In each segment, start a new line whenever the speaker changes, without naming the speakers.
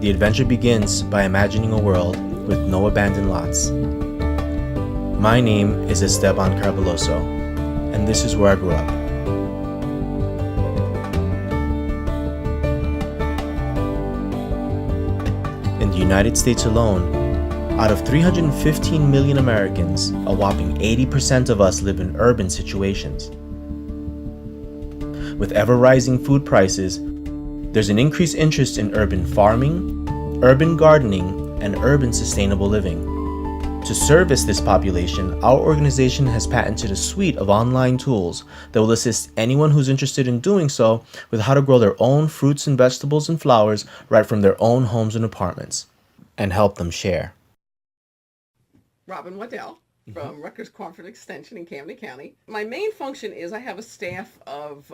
The adventure begins by imagining a world with no abandoned lots. My name is Esteban Carveloso, and this is where I grew up. In the United States alone, out of 315 million Americans, a whopping 80% of us live in urban situations. With ever-rising food prices, there's an increased interest in urban farming, urban gardening, and urban sustainable living. To service this population, our organization has patented a suite of online tools that will assist anyone who's interested in doing so with how to grow their own fruits and vegetables and flowers right from their own homes and apartments, and help them share.
Robin Waddell from Rutgers Crawford Extension in Camden County. My main function is I have a staff of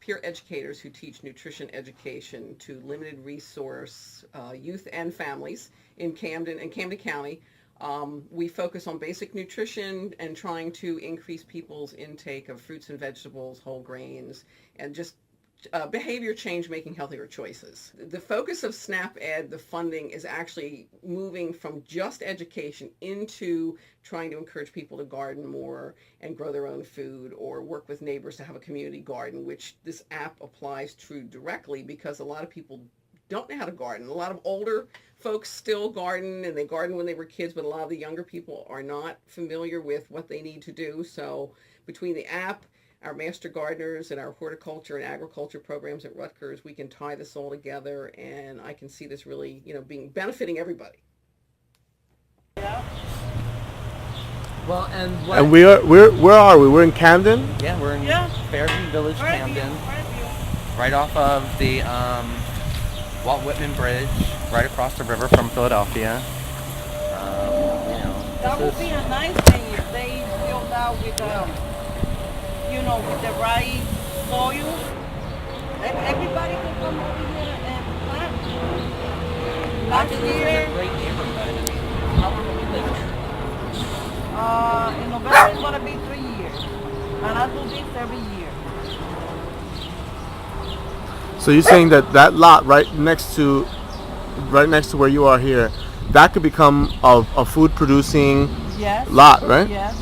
peer educators who teach nutrition education to limited resource youth and families in Camden and Camden County. We focus on basic nutrition and trying to increase people's intake of fruits and vegetables, whole grains, and just behavior change, making healthier choices. The focus of SNAP-Ed, the funding, is actually moving from just education into trying to encourage people to garden more and grow their own food or work with neighbors to have a community garden, which this app applies to directly because a lot of people don't know how to garden. A lot of older folks still garden, and they garden when they were kids, but a lot of the younger people are not familiar with what they need to do. So between the app, our master gardeners, and our horticulture and agriculture programs at Rutgers, we can tie this all together, and I can see this really, benefiting everybody.
Yeah.
Well, and
And where are we? We're in Camden?
Yeah, we're in Fairview Village, Camden, right off of the Walt Whitman Bridge, right across the river from Philadelphia.
That would be a nice thing if they filled out with with the right soil. Everybody can come over here and plant. Last
This is a
year,
great neighborhood. I mean, how long have we lived here?
in November it's gonna be 3 years, and I do this every year.
So you're saying that lot right next to where you are here, that could become a food producing
Yes.
lot, right?
Yes.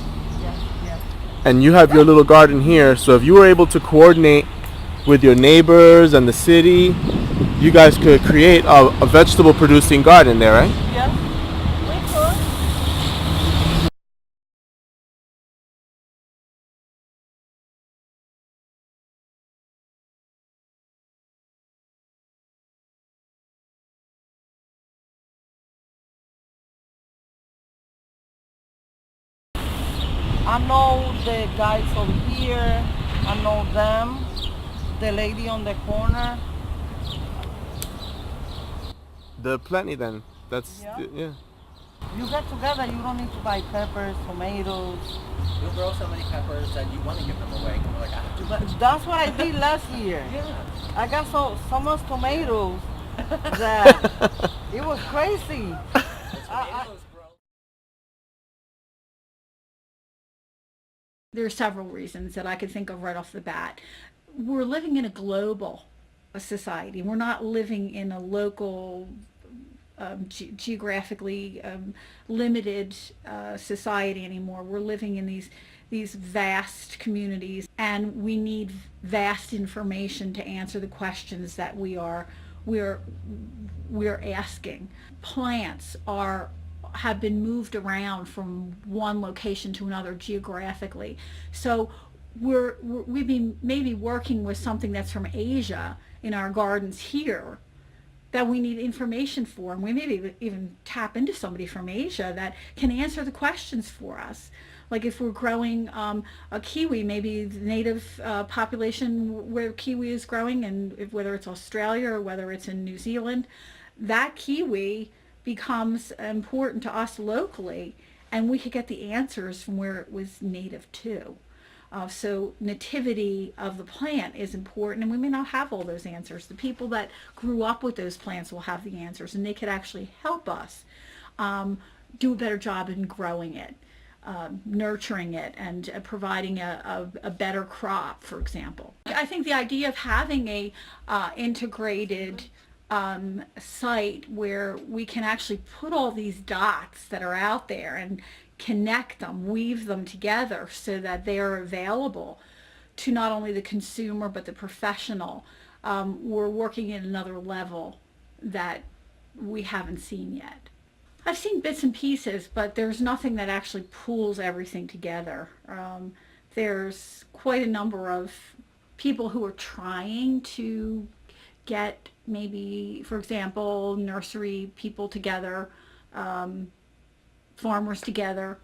And you have your little garden here, so if you were able to coordinate with your neighbors and the city, you guys could create a vegetable producing garden there, right?
Yes. We could. I know the guys over here. I know them. The lady on the corner.
There are plenty then. That's
Yeah. You get together, you don't need to buy peppers, tomatoes.
You'll grow so many peppers that you want to give them away. You're like, I have to.
But that's what I did last year.
Yeah.
I got so much tomatoes that it was crazy.
Tomatoes grow.
There are several reasons that I could think of right off the bat. We're living in a global society. We're not living in a local, geographically limited society anymore. We're living in these vast communities, and we need vast information to answer the questions that we're asking. Plants have been moved around from one location to another geographically. So we've been maybe working with something that's from Asia in our gardens here that we need information for, and we maybe even tap into somebody from Asia that can answer the questions for us. Like if we're growing a kiwi, maybe the native population where kiwi is growing, and whether it's Australia or whether it's in New Zealand, that kiwi becomes important to us locally, and we could get the answers from where it was native to. So nativity of the plant is important, and we may not have all those answers. The people that grew up with those plants will have the answers, and they could actually help us do a better job in growing it, nurturing it, and providing a better crop, for example. I think the idea of having a integrated site where we can actually put all these dots that are out there and connect them, weave them together so that they are available to not only the consumer but the professional. We're working at another level that we haven't seen yet. I've seen bits and pieces, but there's nothing that actually pulls everything together. There's quite a number of people who are trying to get, maybe, for example, nursery people together, farmers together,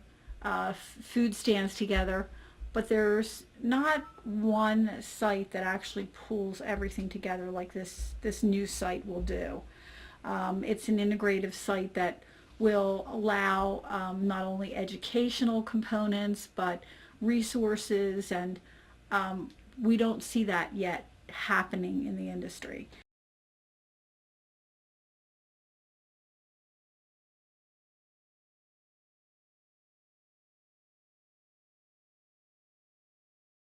food stands together, but there's not one site that actually pulls everything together like this new site will do. It's an integrative site that will allow not only educational components but resources, and we don't see that yet happening in the industry.